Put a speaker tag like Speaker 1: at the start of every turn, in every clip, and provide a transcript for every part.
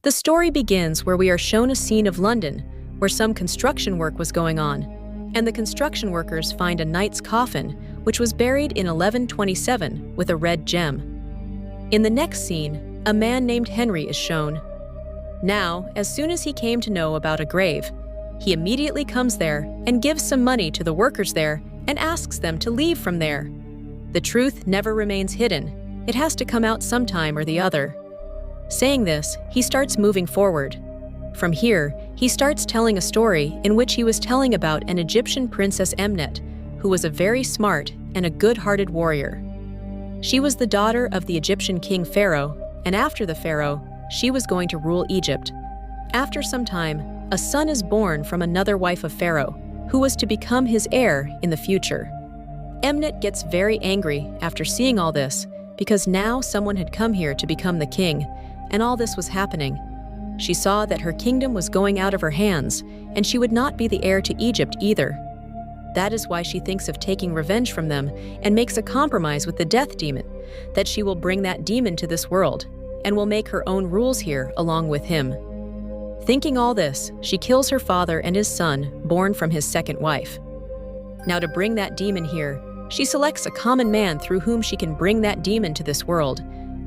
Speaker 1: The story begins where we are shown a scene of London, where some construction work was going on, and the construction workers find a knight's coffin, which was buried in 1127 with a red gem. In the next scene, a man named Henry is shown. Now, as soon as he came to know about a grave, he immediately comes there and gives some money to the workers there and asks them to leave from there. The truth never remains hidden. It has to come out sometime or the other. Saying this, he starts moving forward. From here, he starts telling a story in which he was telling about an Egyptian princess Mnet, who was a very smart and a good-hearted warrior. She was the daughter of the Egyptian king Pharaoh, and after the Pharaoh, she was going to rule Egypt. After some time, a son is born from another wife of Pharaoh, who was to become his heir in the future. Mnet gets very angry after seeing all this, because now someone had come here to become the king, and all this was happening. She saw that her kingdom was going out of her hands, and she would not be the heir to Egypt either. That is why she thinks of taking revenge from them and makes a compromise with the death demon, that she will bring that demon to this world and will make her own rules here along with him. Thinking all this, she kills her father and his son, born from his second wife. Now to bring that demon here, she selects a common man through whom she can bring that demon to this world.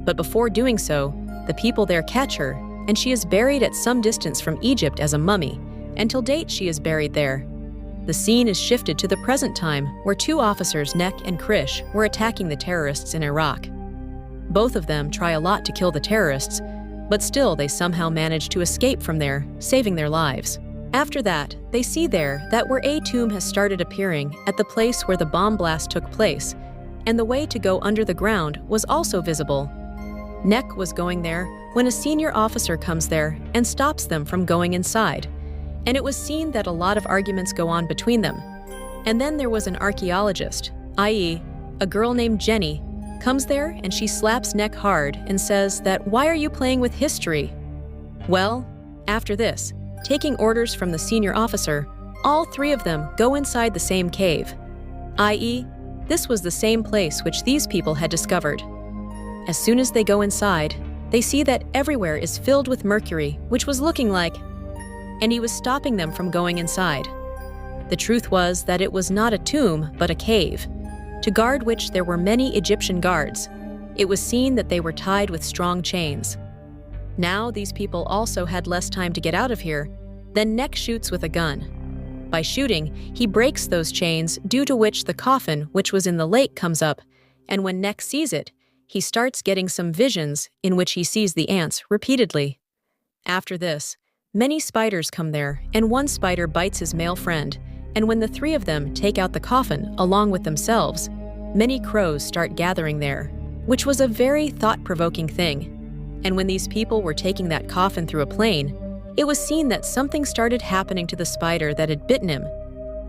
Speaker 1: But before doing so, the people there catch her, and she is buried at some distance from Egypt as a mummy. Until date, she is buried there. The scene is shifted to the present time, where two officers, Nek and Krish, were attacking the terrorists in Iraq. Both of them try a lot to kill the terrorists, but still they somehow manage to escape from there, saving their lives. After that, they see there that where a tomb has started appearing at the place where the bomb blast took place, and the way to go under the ground was also visible. Nek was going there when a senior officer comes there and stops them from going inside, and it was seen that a lot of arguments go on between them. And then there was an archaeologist, i.e., a girl named Jenny, comes there and she slaps Nek hard and says that, "Why are you playing with history?" Well, after this, taking orders from the senior officer, all three of them go inside the same cave, i.e., this was the same place which these people had discovered. As soon as they go inside, they see that everywhere is filled with mercury, which was looking like, and he was stopping them from going inside. The truth was that it was not a tomb, but a cave, to guard which there were many Egyptian guards. It was seen that they were tied with strong chains. Now these people also had less time to get out of here. Then Nek shoots with a gun. By shooting, he breaks those chains, due to which the coffin which was in the lake comes up, and when Nek sees it, he starts getting some visions in which he sees the ants repeatedly. After this, many spiders come there, and one spider bites his male friend, and when the three of them take out the coffin along with themselves, many crows start gathering there, which was a very thought-provoking thing. And when these people were taking that coffin through a plane, it was seen that something started happening to the spider that had bitten him,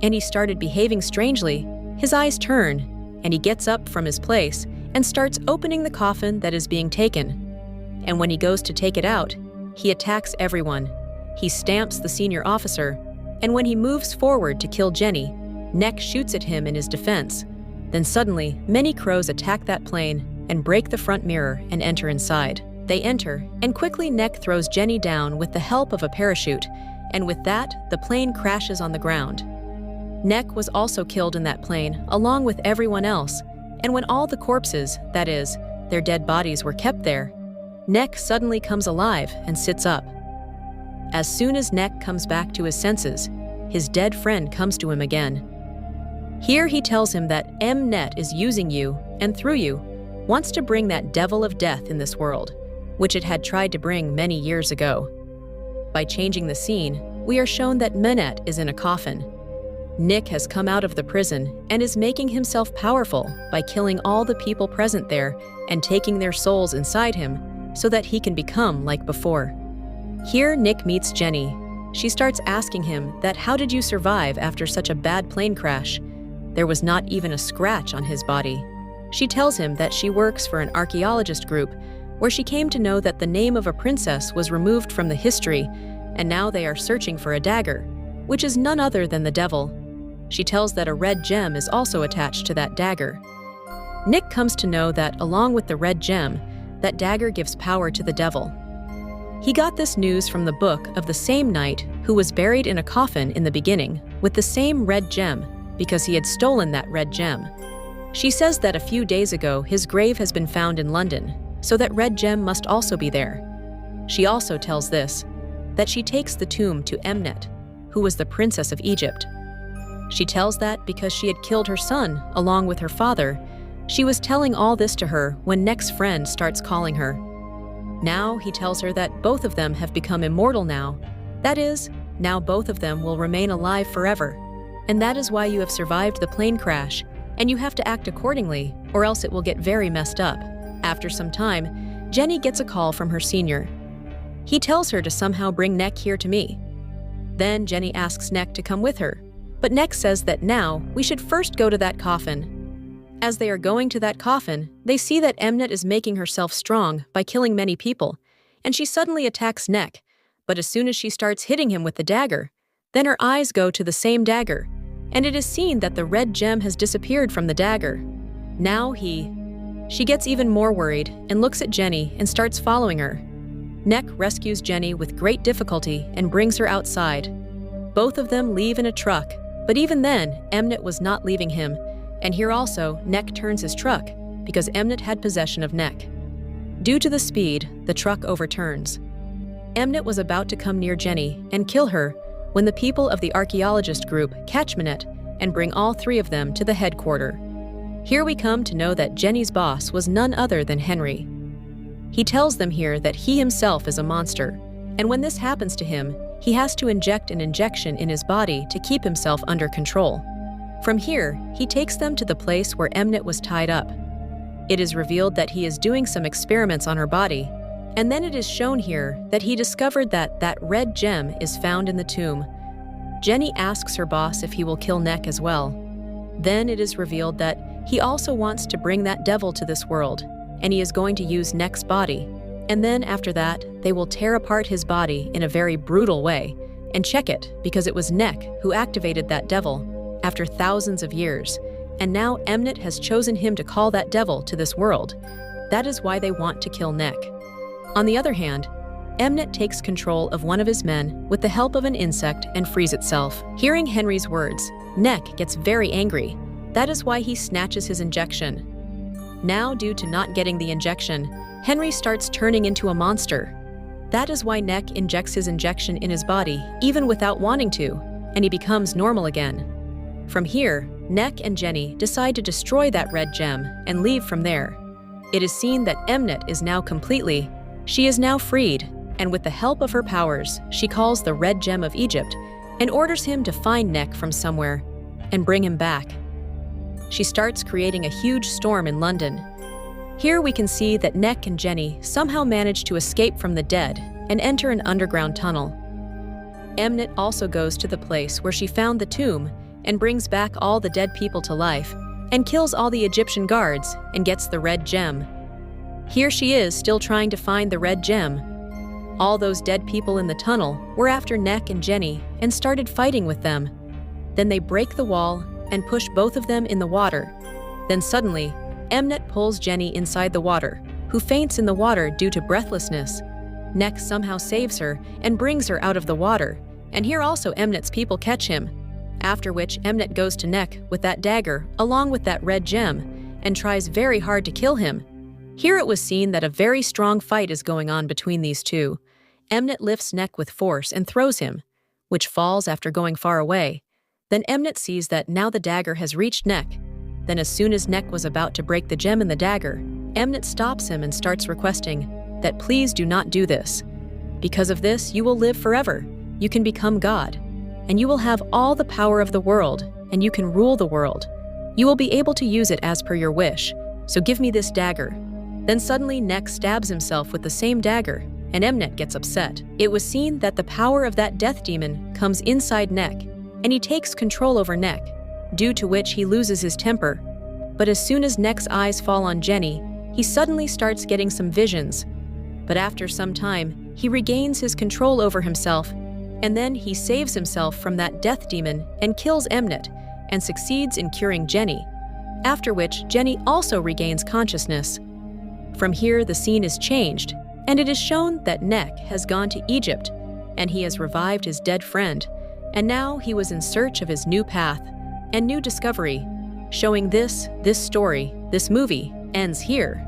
Speaker 1: and he started behaving strangely. His eyes turn, and he gets up from his place and starts opening the coffin that is being taken. And when he goes to take it out, he attacks everyone. He stamps the senior officer, and when he moves forward to kill Jenny, Nek shoots at him in his defense. Then suddenly, many crows attack that plane and break the front mirror and enter inside. They enter, and quickly Nek throws Jenny down with the help of a parachute, and with that, the plane crashes on the ground. Nek was also killed in that plane, along with everyone else, and when all the corpses, that is, their dead bodies, were kept there, Nek suddenly comes alive and sits up. As soon as Nek comes back to his senses, his dead friend comes to him again. Here he tells him that Mnet is using you, and through you, wants to bring that devil of death in this world, which it had tried to bring many years ago. By changing the scene, we are shown that Mnet is in a coffin. Nick has come out of the prison and is making himself powerful by killing all the people present there and taking their souls inside him so that he can become like before. Here Nick meets Jenny. She starts asking him that how did you survive after such a bad plane crash? There was not even a scratch on his body. She tells him that she works for an archaeologist group where she came to know that the name of a princess was removed from the history and now they are searching for a dagger, which is none other than the devil. She tells that a red gem is also attached to that dagger. Nick comes to know that along with the red gem, that dagger gives power to the devil. He got this news from the book of the same knight who was buried in a coffin in the beginning with the same red gem because he had stolen that red gem. She says that a few days ago his grave has been found in London, so that red gem must also be there. She also tells this, that she takes the tomb to Emnet, who was the princess of Egypt. She tells that because she had killed her son along with her father. She was telling all this to her when Nek's friend starts calling her. Now he tells her that both of them have become immortal now. That is, now both of them will remain alive forever. And that is why you have survived the plane crash, and you have to act accordingly, or else it will get very messed up. After some time, Jenny gets a call from her senior. He tells her to somehow bring Nek here to me. Then Jenny asks Nek to come with her, but Nek says that now we should first go to that coffin. As they are going to that coffin, they see that Emnet is making herself strong by killing many people, and she suddenly attacks Nek, but as soon as she starts hitting him with the dagger, then her eyes go to the same dagger, and it is seen that the red gem has disappeared from the dagger. Now she gets even more worried and looks at Jenny and starts following her. Nek rescues Jenny with great difficulty and brings her outside. Both of them leave in a truck, but even then, Emnet was not leaving him, and here also, Nek turns his truck because Emnet had possession of Nek. Due to the speed, the truck overturns. Emnet was about to come near Jenny and kill her when the people of the archaeologist group catch Minette and bring all three of them to the headquarters. Here we come to know that Jenny's boss was none other than Henry. He tells them here that he himself is a monster, and when this happens to him, he has to inject an injection in his body to keep himself under control. From here, he takes them to the place where Emnet was tied up. It is revealed that he is doing some experiments on her body, and then it is shown here that he discovered that that red gem is found in the tomb. Jenny asks her boss if he will kill Nek as well. Then it is revealed that he also wants to bring that devil to this world, and he is going to use Nek's body. And then after that, they will tear apart his body in a very brutal way and check it because it was Nek who activated that devil after thousands of years, and now Emnet has chosen him to call that devil to this world. That is why they want to kill Nek. On the other hand, Emnet takes control of one of his men with the help of an insect and frees itself. Hearing Henry's words, Nek gets very angry. That is why he snatches his injection. Now, due to not getting the injection, Henry starts turning into a monster. That is why Nek injects his injection in his body even without wanting to, and he becomes normal again. From here, Nek and Jenny decide to destroy that red gem and leave from there. It is seen that Emnet is now she is now freed, and with the help of her powers, she calls the red gem of Egypt and orders him to find Nek from somewhere and bring him back. She starts creating a huge storm in London. Here we can see that Nek and Jenny somehow manage to escape from the dead and enter an underground tunnel. Emnet also goes to the place where she found the tomb and brings back all the dead people to life and kills all the Egyptian guards and gets the red gem. Here she is still trying to find the red gem. All those dead people in the tunnel were after Nek and Jenny and started fighting with them. Then they break the wall and push both of them in the water. Then suddenly, Emnet pulls Jenny inside the water, who faints in the water due to breathlessness. Nek somehow saves her and brings her out of the water, and here also Emnet's people catch him. After which Emnet goes to Nek with that dagger along with that red gem and tries very hard to kill him. Here it was seen that a very strong fight is going on between these two. Emnet lifts Nek with force and throws him, which falls after going far away. Then Emnet sees that now the dagger has reached Nek. Then as soon as Nek was about to break the gem in the dagger, Emnet stops him and starts requesting that please do not do this. Because of this, you will live forever. You can become God, and you will have all the power of the world, and you can rule the world. You will be able to use it as per your wish, so give me this dagger. Then suddenly Nek stabs himself with the same dagger, and Emnet gets upset. It was seen that the power of that death demon comes inside Nek, and he takes control over Nek, due to which he loses his temper. But as soon as Nek's eyes fall on Jenny, he suddenly starts getting some visions. But after some time, he regains his control over himself, and then he saves himself from that death demon and kills Emnet, and succeeds in curing Jenny, after which Jenny also regains consciousness. From here, the scene is changed, And it is shown that Neck has gone to Egypt, and he has revived his dead friend, and now he was in search of his new path and new discovery, showing this story, this movie, ends here.